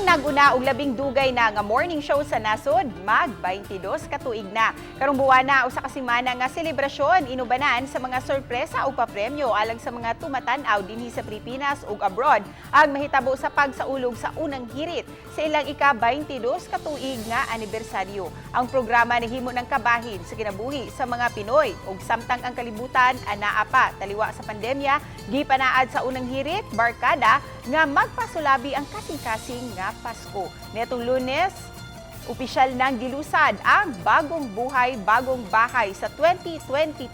naguna og labing dugay na nga morning show sa nasod, mag 22 ka tuig na. Karong buwan na usa ka semana nga selebrasyon inubanan sa mga sorpresa o papremyo alang sa mga tumatan-aw dinhi sa Pilipinas ug abroad ang mahitabo sa pagsaulog sa unang hirit sa ilang ika-22 ka tuig nga anibersaryo. Ang programa nahimo ng kabahin sa kinabuhi sa mga Pinoy ug samtang ang kalibutan anaa pa taliwa sa pandemya, gipanaad sa unang hirit barkada nga magpasulabi ang kasing-kasing nga Pasko. Netong Lunes, opisyal nang gilusad ang Bagong Buhay, Bagong Bahay sa 2022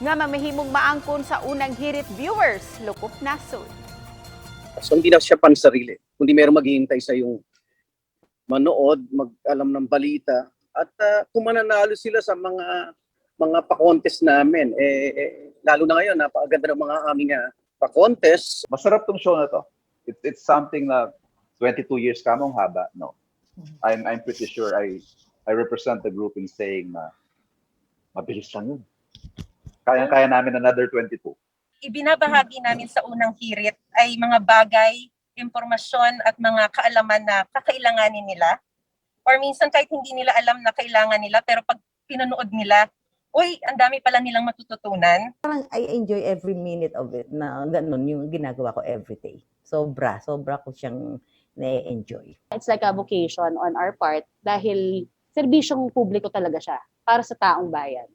nga mamahimong maangkon sa unang hirit viewers, Lukop Nasod. So hindi na siya pansarili, kundi meron maghihintay sa yung manood, mag-alam ng balita, at kung mananalo sila sa mga pa-contest namin, lalo na ngayon, napakaganda ng mga aming pa-contest. Masarap tong show na to. It's something na 22 years kamong haba, no. I'm pretty sure I represent the group in saying na mabilis lang yun. Kaya namin another 22. Ibinabahagi namin sa unang hirit ay mga bagay, impormasyon at mga kaalaman na kakailanganin nila. Or minsan kahit hindi nila alam na kailangan nila, pero pag pinanood nila, uy, ang dami pala nilang matututunan. Parang I enjoy every minute of it na ganun yung ginagawa ko every day. Sobra ko siyang na-enjoy. It's like a vocation on our part dahil serbisyong publiko talaga siya para sa taong bayan.